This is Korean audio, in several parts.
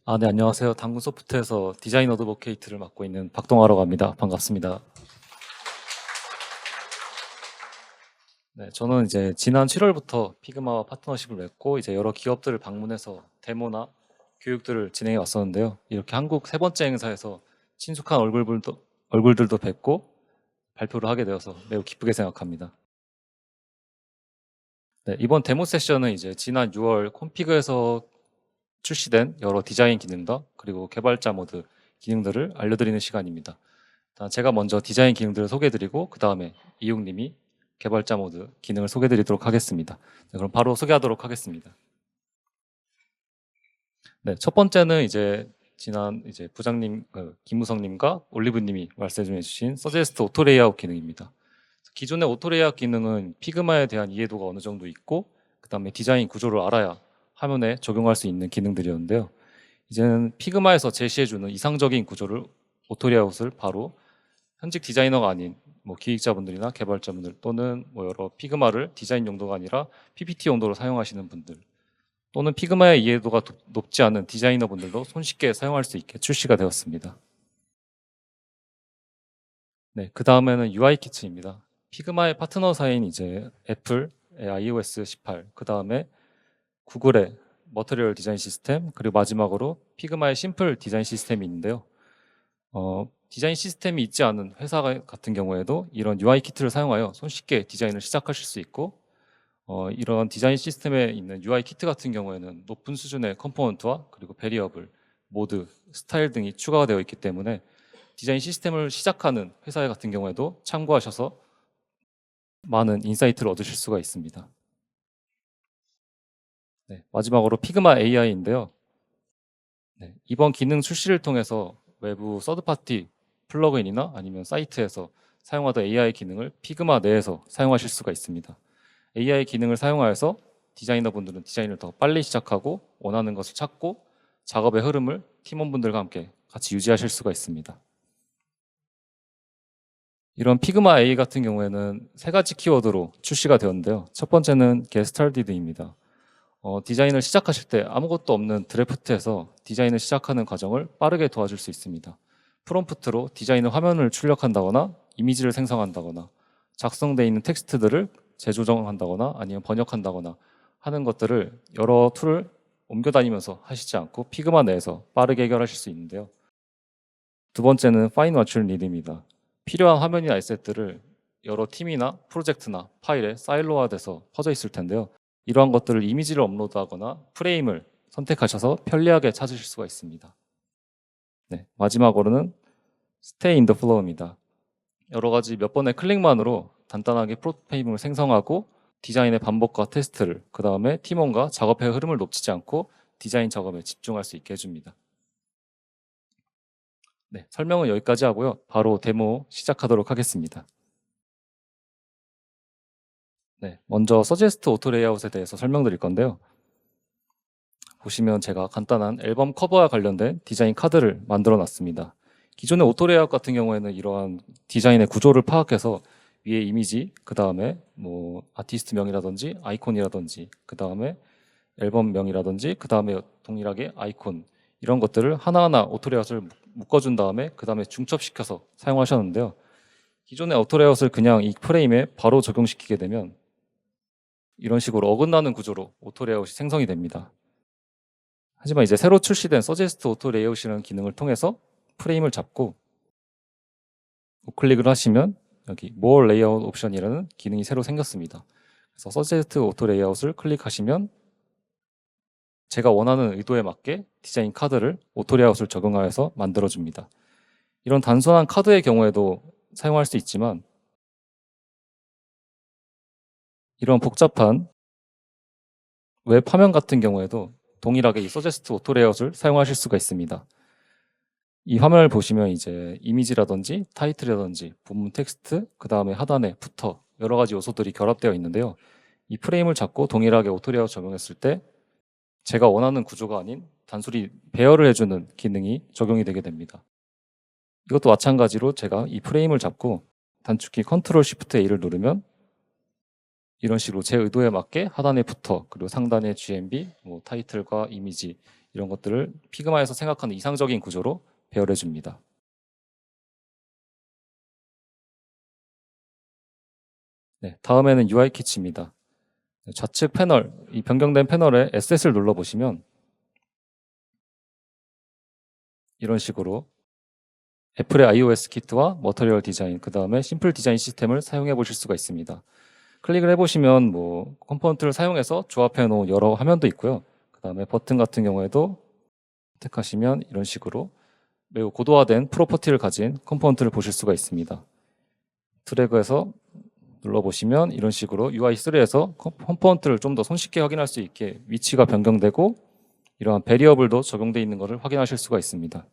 네, 안녕하세요. 당군 소프트에서 디자인 어드보케이트를 맡고 있는 박동아라고 합니다. 반갑습니다. 네, 저는 이제 지난 7월부터 피그마와 파트너십을 맺고 이제 여러 기업들을 방문해서 데모나 교육들을 진행해 왔었는데요. 이렇게 한국 세 번째 행사에서 친숙한 얼굴들도 뵙고 발표를 하게 되어서 매우 기쁘게 생각합니다. 네, 이번 데모 세션은 이제 지난 6월 콘피그에서 출시된 여러 디자인 기능과 그리고 개발자 모드 기능들을 알려드리는 시간입니다. 일단 제가 먼저 디자인 기능들을 소개해드리고 그 다음에 이용님이 개발자 모드 기능을 소개해드리도록 하겠습니다. 네, 그럼 바로 소개하도록 하겠습니다. 네, 첫 번째는 이제 지난 이제 부장님 김무성님과 올리브님이 말씀해주신 서제스트 오토 레이아웃 기능입니다. 기존의 오토 레이아웃 기능은 피그마에 대한 이해도가 어느 정도 있고 그 다음에 디자인 구조를 알아야 화면에 적용할 수 있는 기능들이었는데요. 이제는 피그마에서 제시해주는 이상적인 구조를 오토 레이아웃을 바로 현직 디자이너가 아닌 뭐 기획자분들이나 개발자분들 또는 뭐 여러 피그마를 디자인 용도가 아니라 PPT 용도로 사용하시는 분들 또는 피그마의 이해도가 높지 않은 디자이너분들도 손쉽게 사용할 수 있게 출시가 되었습니다. 네, 그 다음에는 UI 키트입니다. 피그마의 파트너사인 이제 애플의 iOS 18, 그 다음에 구글의 머터리얼 디자인 시스템, 그리고 마지막으로 피그마의 심플 디자인 시스템이 있는데요. 디자인 시스템이 있지 않은 회사 같은 경우에도 이런 UI 키트를 사용하여 손쉽게 디자인을 시작하실 수 있고 이런 디자인 시스템에 있는 UI 키트 같은 경우에는 높은 수준의 컴포넌트와 그리고 베리어블, 모드, 스타일 등이 추가가 되어 있기 때문에 디자인 시스템을 시작하는 회사 같은 경우에도 참고하셔서 많은 인사이트를 얻으실 수가 있습니다. 네, 마지막으로 피그마 AI인데요. 네, 이번 기능 출시를 통해서 외부 서드파티 플러그인이나 아니면 사이트에서 사용하던 AI 기능을 피그마 내에서 사용하실 수가 있습니다. AI 기능을 사용하여서 디자이너분들은 디자인을 더 빨리 시작하고 원하는 것을 찾고 작업의 흐름을 팀원분들과 함께 같이 유지하실 수가 있습니다. 이런 피그마 A 같은 경우에는 세 가지 키워드로 출시가 되었는데요. 첫 번째는 Get Started입니다. 디자인을 시작하실 때 아무것도 없는 드래프트에서 디자인을 시작하는 과정을 빠르게 도와줄 수 있습니다. 프롬프트로 디자인의 화면을 출력한다거나 이미지를 생성한다거나 작성되어 있는 텍스트들을 재조정한다거나 아니면 번역한다거나 하는 것들을 여러 툴을 옮겨 다니면서 하시지 않고 피그마 내에서 빠르게 해결하실 수 있는데요. 두 번째는 Find What You Need입니다. 필요한 화면이나 에셋들을 여러 팀이나 프로젝트나 파일에 사일로화돼서 퍼져 있을 텐데요. 이러한 것들을 이미지를 업로드하거나 프레임을 선택하셔서 편리하게 찾으실 수가 있습니다. 네, 마지막으로는 Stay in the Flow입니다. 여러 가지 몇 번의 클릭만으로 간단하게 프로토타입을 생성하고 디자인의 반복과 테스트를 그 다음에 팀원과 작업의 흐름을 놓치지 않고 디자인 작업에 집중할 수 있게 해줍니다. 네, 설명은 여기까지 하고요. 바로 데모 시작하도록 하겠습니다. 네, 먼저 서제스트 오토 레이아웃에 대해서 설명드릴 건데요. 보시면 제가 간단한 앨범 커버와 관련된 디자인 카드를 만들어 놨습니다. 기존의 오토 레이아웃 같은 경우에는 이러한 디자인의 구조를 파악해서 위에 이미지, 그 다음에 뭐 아티스트 명이라든지 아이콘이라든지 그 다음에 앨범 명이라든지 그 다음에 동일하게 아이콘 이런 것들을 하나하나 오토 레이아웃을 묶어준 다음에 그 다음에 중첩시켜서 사용하셨는데요. 기존의 오토 레이아웃을 그냥 이 프레임에 바로 적용시키게 되면 이런 식으로 어긋나는 구조로 오토 레이아웃이 생성이 됩니다. 하지만 이제 새로 출시된 서제스트 오토 레이아웃이라는 기능을 통해서 프레임을 잡고 우클릭을 하시면 여기 More Layout 옵션이라는 기능이 새로 생겼습니다. 그래서 서제스트 오토 레이아웃을 클릭하시면 제가 원하는 의도에 맞게 디자인 카드를 오토 레이아웃을 적용하여서 만들어줍니다. 이런 단순한 카드의 경우에도 사용할 수 있지만 이런 복잡한 웹 화면 같은 경우에도 동일하게 이 서제스트 오토 레이아웃을 사용하실 수가 있습니다. 이 화면을 보시면 이제 이미지라든지 타이틀이라든지 본문 텍스트, 그 다음에 하단에 부터 여러 가지 요소들이 결합되어 있는데요. 이 프레임을 잡고 동일하게 오토 레이아웃 적용했을 때 제가 원하는 구조가 아닌 단순히 배열을 해주는 기능이 적용이 되게 됩니다. 이것도 마찬가지로 제가 이 프레임을 잡고 단축키 컨트롤 시프트 A를 누르면 이런 식으로 제 의도에 맞게 하단에 부터, 그리고 상단에 GMB, 뭐 타이틀과 이미지 이런 것들을 피그마에서 생각하는 이상적인 구조로 배열해 줍니다. 네, 다음에는 UI 키츠입니다. 좌측 패널, 이 변경된 패널에 S을 눌러보시면 이런 식으로 애플의 iOS 키트와 머터리얼 디자인, 그 다음에 심플 디자인 시스템을 사용해 보실 수가 있습니다. 클릭을 해보시면 뭐 컴포넌트를 사용해서 조합해 놓은 여러 화면도 있고요. 그 다음에 버튼 같은 경우에도 택하시면 이런 식으로 매우 고도화된 프로퍼티를 가진 컴포넌트를 보실 수가 있습니다. 드래그해서 눌러보시면 이런 식으로 UI3에서 컴포넌트를 좀 더 손쉽게 확인할 수 있게 위치가 변경되고 이러한 베리어블도 적용되어 있는 것을 확인하실 수가 있습니다.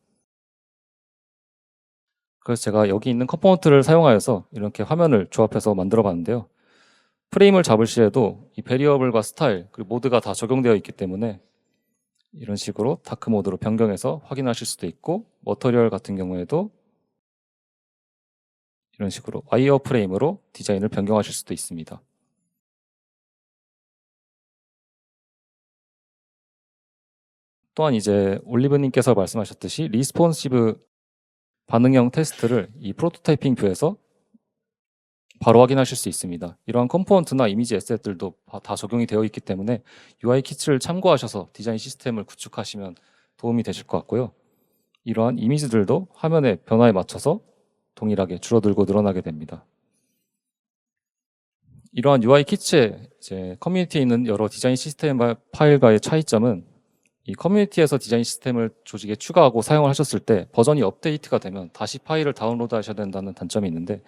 그래서 제가 여기 있는 컴포넌트를 사용하여서 이렇게 화면을 조합해서 만들어 봤는데요. 프레임을 잡을 시에도 이 베리어블과 스타일 그리고 모드가 다 적용되어 있기 때문에 이런 식으로 다크 모드로 변경해서 확인하실 수도 있고, 머터리얼 같은 경우에도 이런 식으로 와이어 프레임으로 디자인을 변경하실 수도 있습니다. 또한 이제 올리브님께서 말씀하셨듯이 리스폰시브 반응형 테스트를 이 프로토타이핑 뷰에서 바로 확인하실 수 있습니다. 이러한 컴포넌트나 이미지 에셋들도 다 적용이 되어 있기 때문에 UI 키트를 참고하셔서 디자인 시스템을 구축하시면 도움이 되실 것 같고요. 이러한 이미지들도 화면의 변화에 맞춰서 동일하게 줄어들고 늘어나게 됩니다. 이러한 UI 키트의 이제 커뮤니티에 있는 여러 디자인 시스템 파일과의 차이점은 이 커뮤니티에서 디자인 시스템을 조직에 추가하고 사용하셨을 때 버전이 업데이트가 되면 다시 파일을 다운로드 하셔야 된다는 단점이 있는데,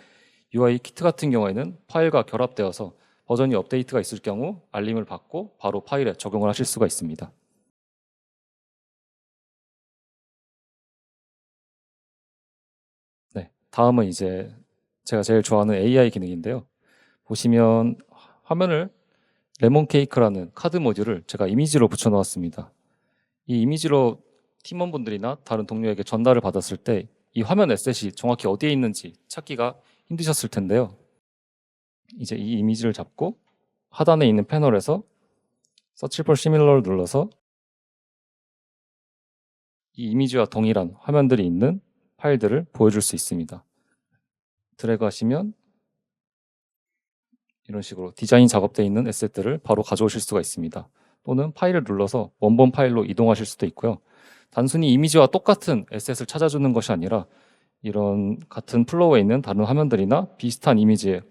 UI 키트 같은 경우에는 파일과 결합되어서 버전이 업데이트가 있을 경우 알림을 받고 바로 파일에 적용을 하실 수가 있습니다. 네, 다음은 이제 제가 제일 좋아하는 AI 기능인데요. 보시면 화면을 레몬 케이크라는 카드 모듈을 제가 이미지로 붙여 놓았습니다. 이 이미지로 팀원분들이나 다른 동료에게 전달을 받았을 때 이 화면 에셋이 정확히 어디에 있는지 찾기가 힘드셨을 텐데요. 이제 이 이미지를 잡고 하단에 있는 패널에서 Search for Similar를 눌러서 이 이미지와 동일한 화면들이 있는 파일들을 보여줄 수 있습니다. 드래그 하시면 이런 식으로 디자인 작업되어 있는 에셋들을 바로 가져오실 수가 있습니다. 또는 파일을 눌러서 원본 파일로 이동하실 수도 있고요. 단순히 이미지와 똑같은 에셋을 찾아주는 것이 아니라 이런 같은 플로우에 있는 다른 화면들이나 비슷한 이미지의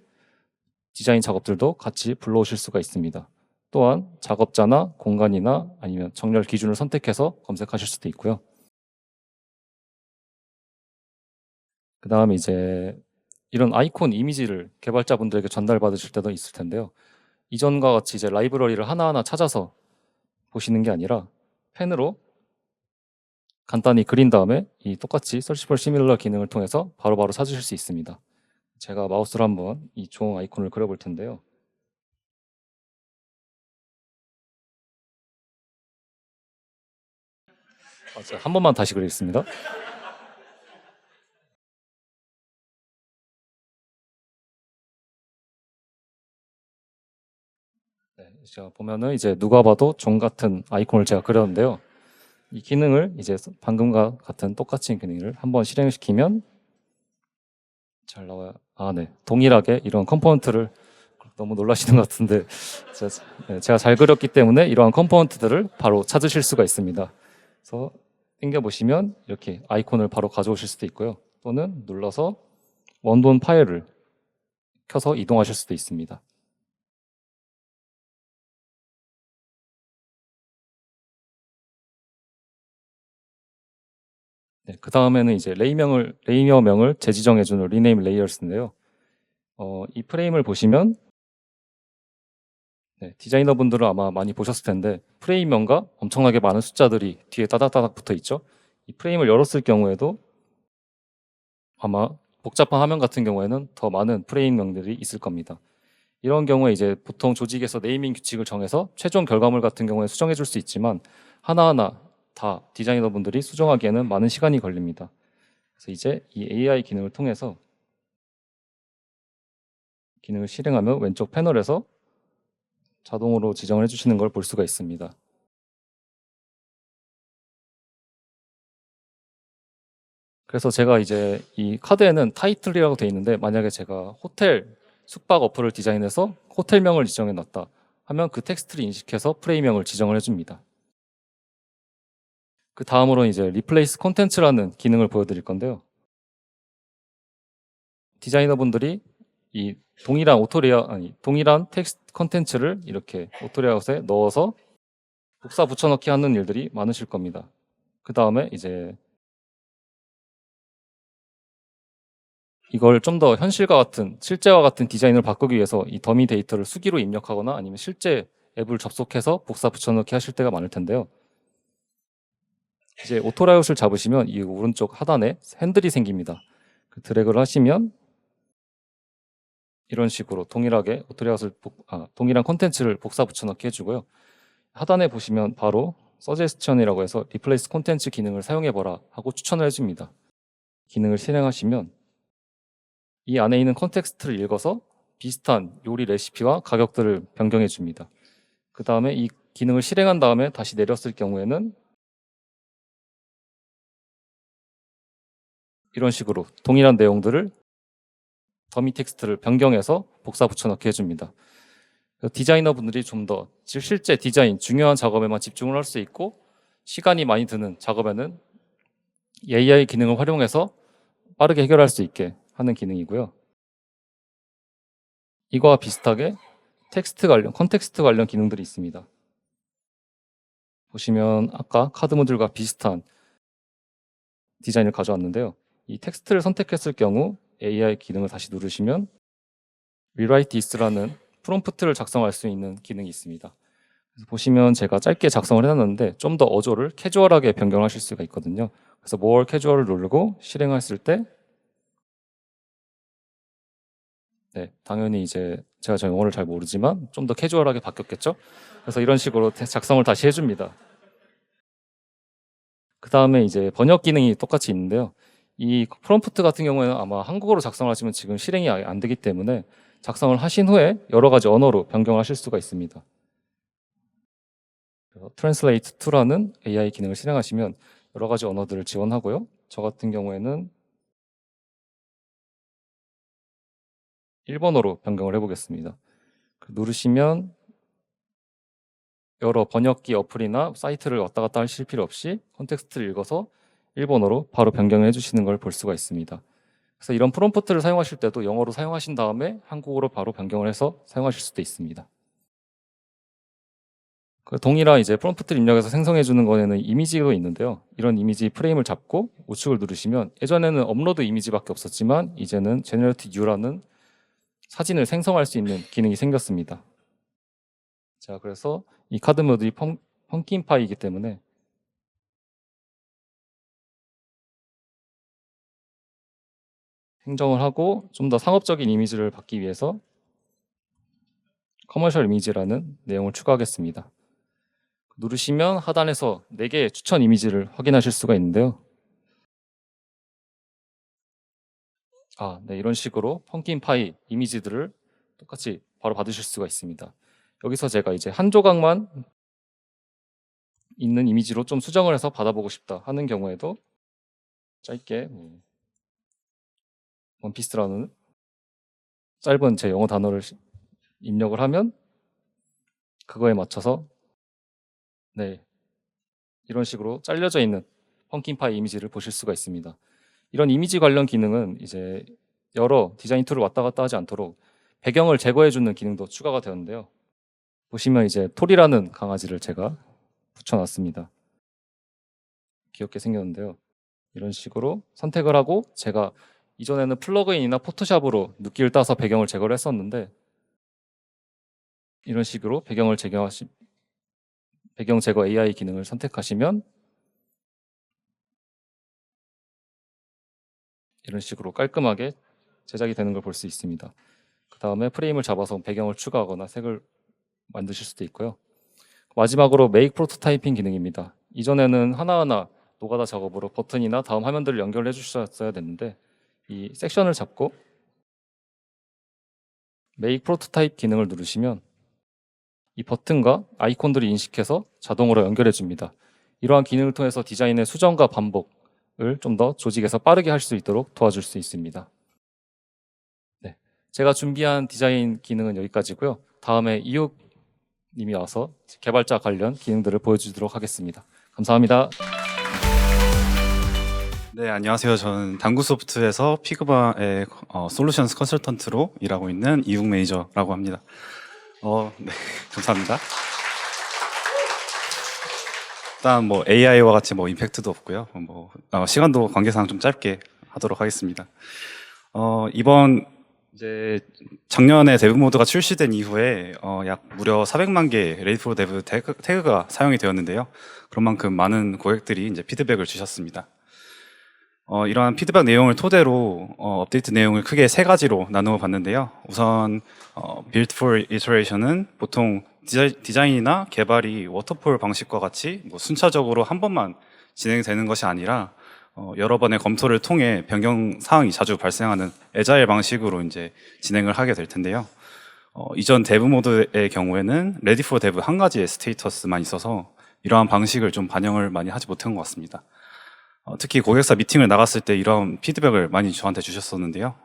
디자인 작업들도 같이 불러오실 수가 있습니다. 또한 작업자나 공간이나 아니면 정렬 기준을 선택해서 검색하실 수도 있고요. 그 다음에 이제 이런 아이콘 이미지를 개발자분들에게 전달받으실 때도 있을 텐데요. 이전과 같이 이제 라이브러리를 하나하나 찾아서 보시는 게 아니라 펜으로 간단히 그린 다음에 이 똑같이 Search for Similar 기능을 통해서 바로바로 찾으실 수 있습니다. 제가 마우스로 한번 이 종 아이콘을 그려볼 텐데요. 제가 한 번만 다시 그리겠습니다. 네, 제가 보면은 이제 누가 봐도 종 같은 아이콘을 제가 그렸는데요. 이 기능을 이제 방금과 같은 똑같은 기능을 한번 실행시키면 잘 나와요. 아, 네. 동일하게 이런 컴포넌트를 너무 놀라시는 것 같은데 제가 잘 그렸기 때문에 이러한 컴포넌트들을 바로 찾으실 수가 있습니다. 그래서 당겨 보시면 이렇게 아이콘을 바로 가져오실 수도 있고요. 또는 눌러서 원본 파일을 켜서 이동하실 수도 있습니다. 네, 그 다음에는 이제 레이어명을 재지정해주는 리네임 레이어스인데요. 이 프레임을 보시면 네, 디자이너분들은 아마 많이 보셨을 텐데 프레임명과 엄청나게 많은 숫자들이 뒤에 따닥따닥 붙어 있죠. 이 프레임을 열었을 경우에도 아마 복잡한 화면 같은 경우에는 더 많은 프레임명들이 있을 겁니다. 이런 경우에 이제 보통 조직에서 네이밍 규칙을 정해서 최종 결과물 같은 경우에 수정해 줄 수 있지만 하나하나 다 디자이너분들이 수정하기에는 많은 시간이 걸립니다. 그래서 이제 이 AI 기능을 통해서 기능을 실행하면 왼쪽 패널에서 자동으로 지정을 해주시는 걸 볼 수가 있습니다. 그래서 제가 이제 이 카드에는 타이틀이라고 되어 있는데, 만약에 제가 호텔 숙박 어플을 디자인해서 호텔명을 지정해 놨다 하면 그 텍스트를 인식해서 프레임명을 지정을 해줍니다. 그 다음으로 이제 리플레이스 콘텐츠라는 기능을 보여드릴 건데요. 디자이너분들이 이 동일한 텍스트 콘텐츠를 이렇게 오토레이아웃에 넣어서 복사 붙여넣기 하는 일들이 많으실 겁니다. 그 다음에 이제 이걸 좀 더 실제와 같은 디자인을 바꾸기 위해서 이 더미 데이터를 수기로 입력하거나 아니면 실제 앱을 접속해서 복사 붙여넣기 하실 때가 많을 텐데요. 이제 오토라이웃을 잡으시면 이 오른쪽 하단에 핸들이 생깁니다. 그 드래그를 하시면 이런 식으로 동일한 콘텐츠를 복사 붙여넣기 해주고요. 하단에 보시면 바로 서제스천이라고 해서 리플레이스 콘텐츠 기능을 사용해봐라 하고 추천을 해줍니다. 기능을 실행하시면 이 안에 있는 컨텍스트를 읽어서 비슷한 요리 레시피와 가격들을 변경해 줍니다. 그 다음에 이 기능을 실행한 다음에 다시 내렸을 경우에는 이런 식으로 동일한 내용들을 더미 텍스트를 변경해서 복사 붙여넣기 해줍니다. 디자이너분들이 좀 더 실제 디자인, 중요한 작업에만 집중을 할 수 있고 시간이 많이 드는 작업에는 AI 기능을 활용해서 빠르게 해결할 수 있게 하는 기능이고요. 이거와 비슷하게 컨텍스트 관련 기능들이 있습니다. 보시면 아까 카드 모듈과 비슷한 디자인을 가져왔는데요. 이 텍스트를 선택했을 경우 AI 기능을 다시 누르시면 Rewrite This라는 프롬프트를 작성할 수 있는 기능이 있습니다. 그래서 보시면 제가 짧게 작성을 해놨는데 좀 더 어조를 캐주얼하게 변경하실 수가 있거든요. 그래서 More Casual을 누르고 실행했을 때 당연히 이제 제가 영어를 잘 모르지만 좀 더 캐주얼하게 바뀌었겠죠. 그래서 이런 식으로 작성을 다시 해줍니다. 그 다음에 이제 번역 기능이 똑같이 있는데요. 이 프롬프트 같은 경우에는 아마 한국어로 작성하시면 지금 실행이 안 되기 때문에 작성을 하신 후에 여러 가지 언어로 변경하실 수가 있습니다. Translate to라는 AI 기능을 실행하시면 여러 가지 언어들을 지원하고요. 저 같은 경우에는 일본어로 변경을 해보겠습니다. 누르시면 여러 번역기 어플이나 사이트를 왔다 갔다 하실 필요 없이 컨텍스트를 읽어서 일본어로 바로 변경을 해주시는 걸 볼 수가 있습니다. 그래서 이런 프롬프트를 사용하실 때도 영어로 사용하신 다음에 한국어로 바로 변경을 해서 사용하실 수도 있습니다. 그 동일한 이제 프롬프트를 입력해서 생성해 주는 거에는 이미지도 있는데요. 이런 이미지 프레임을 잡고 우측을 누르시면 예전에는 업로드 이미지밖에 없었지만 이제는 제너레이티브 U라는 사진을 생성할 수 있는 기능이 생겼습니다. 자, 그래서 이 카드 모듈이 펌킨파이이기 때문에 행정을 하고 좀 더 상업적인 이미지를 받기 위해서 커머셜 이미지라는 내용을 추가하겠습니다. 누르시면 하단에서 4개의 추천 이미지를 확인하실 수가 있는데요. 네, 이런 식으로 펌킨파이 이미지들을 똑같이 바로 받으실 수가 있습니다. 여기서 제가 이제 한 조각만 있는 이미지로 좀 수정을 해서 받아보고 싶다 하는 경우에도 짧게 원피스라는 짧은 제 영어 단어를 입력을 하면 그거에 맞춰서 이런 식으로 잘려져 있는 펌킨파이 이미지를 보실 수가 있습니다. 이런 이미지 관련 기능은 이제 여러 디자인 툴을 왔다 갔다 하지 않도록 배경을 제거해주는 기능도 추가가 되었는데요. 보시면 이제 톨이라는 강아지를 제가 붙여놨습니다. 귀엽게 생겼는데요. 이런 식으로 선택을 하고 제가 이전에는 플러그인이나 포토샵으로 눕기를 따서 배경을 제거를 했었는데 이런 식으로 배경 제거 AI 기능을 선택하시면 이런 식으로 깔끔하게 제작이 되는 걸 볼 수 있습니다. 그 다음에 프레임을 잡아서 배경을 추가하거나 색을 만드실 수도 있고요. 마지막으로 메이크 프로토타이핑 기능입니다. 이전에는 하나하나 노가다 작업으로 버튼이나 다음 화면들을 연결해 주셨어야 됐는데 이 섹션을 잡고 메이크 프로토타입 기능을 누르시면 이 버튼과 아이콘들을 인식해서 자동으로 연결해 줍니다. 이러한 기능을 통해서 디자인의 수정과 반복을 좀 더 조직에서 빠르게 할 수 있도록 도와줄 수 있습니다. 네, 제가 준비한 디자인 기능은 여기까지고요. 다음에 이욱 님이 와서 개발자 관련 기능들을 보여주도록 하겠습니다. 감사합니다. 네, 안녕하세요. 저는 당구소프트에서 피그마의 솔루션스 컨설턴트로 일하고 있는 이욱 매니저라고 합니다. 네, 감사합니다. 일단 뭐 AI와 같이 뭐 임팩트도 없고요. 시간도 관계상 좀 짧게 하도록 하겠습니다. 이번 이제 작년에 데브 모드가 출시된 이후에 약 무려 400만 개 레디 포 데브 태그가 사용이 되었는데요. 그런 만큼 많은 고객들이 이제 피드백을 주셨습니다. 이러한 피드백 내용을 토대로 업데이트 내용을 크게 세 가지로 나누어 봤는데요. 우선 Build for Iteration은 보통 디자인이나 개발이 워터폴 방식과 같이 뭐 순차적으로 한 번만 진행되는 것이 아니라 여러 번의 검토를 통해 변경 사항이 자주 발생하는 애자일 방식으로 이제 진행을 하게 될 텐데요. 이전 데브 모드의 경우에는 Ready for Dev 한 가지의 스테이터스만 있어서 이러한 방식을 좀 반영을 많이 하지 못한 것 같습니다. 특히 고객사 미팅을 나갔을 때 이런 피드백을 많이 저한테 주셨었는데요.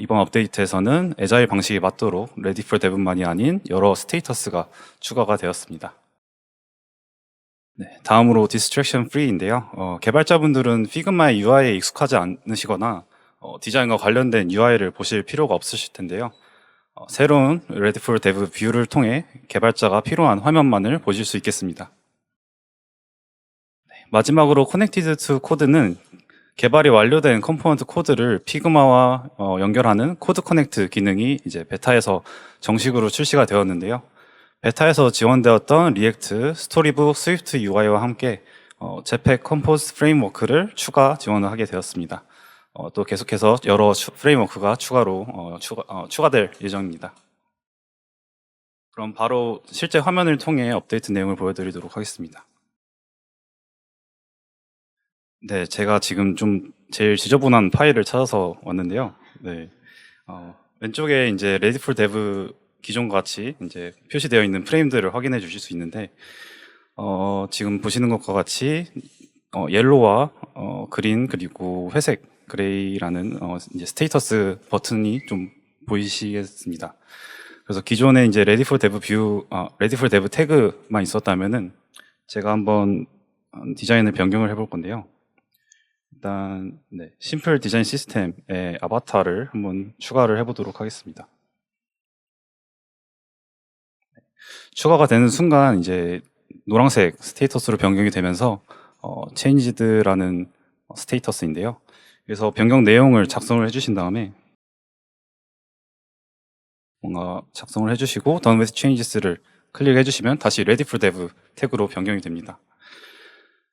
이번 업데이트에서는 애자일 방식에 맞도록 Ready for Dev만이 아닌 여러 스테이터스가 추가가 되었습니다. 네, 다음으로 Distraction Free인데요. 개발자분들은 피그마의 UI에 익숙하지 않으시거나 디자인과 관련된 UI를 보실 필요가 없으실 텐데요. 새로운 Ready for Dev 뷰를 통해 개발자가 필요한 화면만을 보실 수 있겠습니다. 네, 마지막으로 Connected to Code는 개발이 완료된 컴포넌트 코드를 피그마와 연결하는 코드 커넥트 기능이 이제 베타에서 정식으로 출시가 되었는데요. 베타에서 지원되었던 리액트, 스토리북, 스위프트 UI와 함께 제팩 컴포즈 프레임워크를 추가 지원을 하게 되었습니다. 또 계속해서 여러 프레임워크가 추가로 추가될 예정입니다. 그럼 바로 실제 화면을 통해 업데이트 내용을 보여드리도록 하겠습니다. 네, 제가 지금 좀 제일 지저분한 파일을 찾아서 왔는데요. 네, 왼쪽에 이제 Ready for Dev 기존 같이 이제 표시되어 있는 프레임들을 확인해 주실 수 있는데, 지금 보시는 것과 같이 옐로우와 그린 그리고 회색 그레이라는 이제 스테이터스 버튼이 좀 보이시겠습니다. 그래서 기존에 이제 Ready for Dev Ready for Dev 태그만 있었다면은 제가 한번 디자인을 변경을 해볼 건데요. 일단 네, 심플 디자인 시스템의 아바타를 한번 추가를 해보도록 하겠습니다. 추가가 되는 순간 이제 노란색 스테이터스로 변경이 되면서 changed라는 스테이터스인데요. 그래서 변경 내용을 작성을 해주신 다음에 뭔가 작성을 해주시고 Done with Changes를 클릭해 주시면 다시 Ready for Dev 태그로 변경이 됩니다.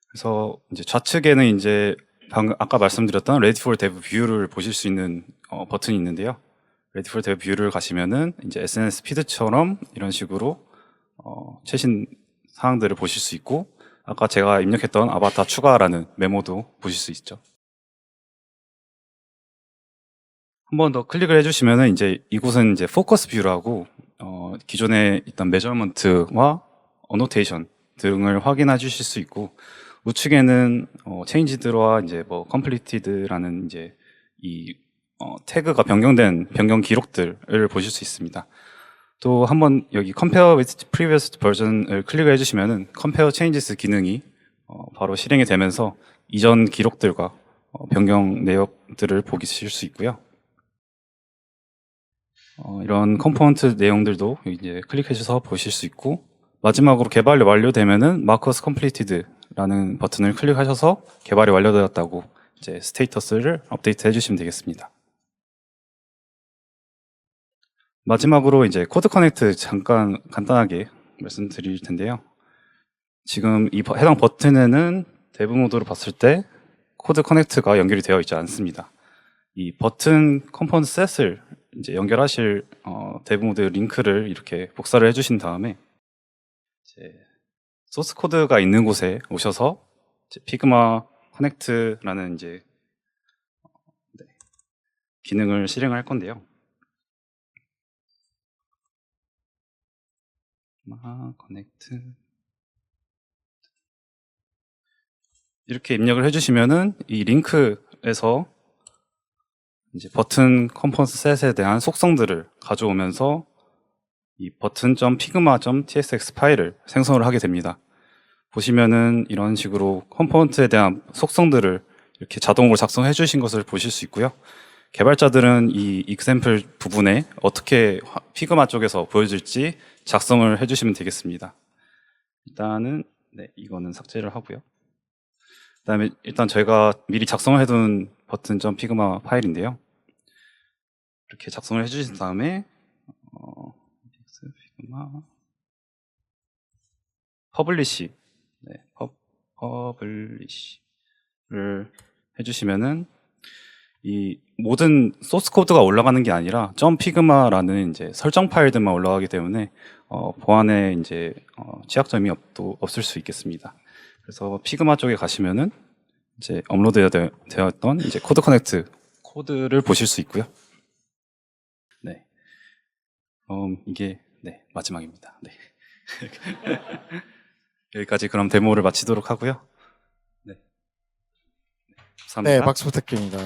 그래서 이제 좌측에는 이제 방금 아까 말씀드렸던 Ready for Dev 뷰를 보실 수 있는 버튼이 있는데요. Ready for Dev 뷰를 가시면은 이제 SNS 피드처럼 이런 식으로 최신 사항들을 보실 수 있고, 아까 제가 입력했던 아바타 추가라는 메모도 보실 수 있죠. 한 번 더 클릭을 해주시면은 이제 이곳은 이제 포커스 뷰라고 기존에 있던 메저먼트와 어노테이션 등을 확인해 주실 수 있고, 우측에는 체인지드와 이제 뭐 컴플리티드라는 이제 이 태그가 변경된 변경 기록들을 보실 수 있습니다. 또 한번 여기 Compare with Previous Version을 클릭을 해주시면은 Compare Changes 기능이 바로 실행이 되면서 이전 기록들과 변경 내역들을 보실 수 있고요. 이런 컴포넌트 내용들도 이제 클릭해주셔서 보실 수 있고, 마지막으로 개발이 완료되면은 Markers Completed라는 버튼을 클릭하셔서 개발이 완료되었다고 이제 스테이터스를 업데이트 해주시면 되겠습니다. 마지막으로 이제 코드 커넥트 잠깐 간단하게 말씀드릴 텐데요. 지금 이 해당 버튼에는 데브 모드로 봤을 때 코드 커넥트가 연결이 되어 있지 않습니다. 이 버튼 컴포넌트 셋을 이제 연결하실 데브 모드 링크를 이렇게 복사를 해주신 다음에 이제 소스 코드가 있는 곳에 오셔서 이제 피그마 커넥트라는 이제 기능을 실행할 건데요. 커넥트 이렇게 입력을 해주시면은 이 링크에서 이제 버튼 컴포넌트 셋에 대한 속성들을 가져오면서 이 버튼.figma.tsx 파일을 생성을 하게 됩니다. 보시면은 이런 식으로 컴포넌트에 대한 속성들을 이렇게 자동으로 작성해 주신 것을 보실 수 있고요. 개발자들은 이 example 부분에 어떻게 피그마 쪽에서 보여질지 작성을 해주시면 되겠습니다. 일단은 네, 이거는 삭제를 하고요. 그다음에 일단 저희가 미리 작성을 해둔 버튼.figma 파일인데요. 이렇게 작성을 해주신 다음에 figma 퍼블리시 네, 퍼블리시를 해주시면은 이 모든 소스 코드가 올라가는 게 아니라 .figma라는 이제 설정 파일들만 올라가기 때문에 보안에 이제 취약점이 없을 수 있겠습니다. 그래서 피그마 쪽에 가시면은 이제 업로드 되었던 이제 코드 커넥트 코드를 보실 수 있고요. 네, 이게 네 마지막입니다. 네. 여기까지 그럼 데모를 마치도록 하고요. 네, 감사합니다. 네, 박수 부탁드립니다.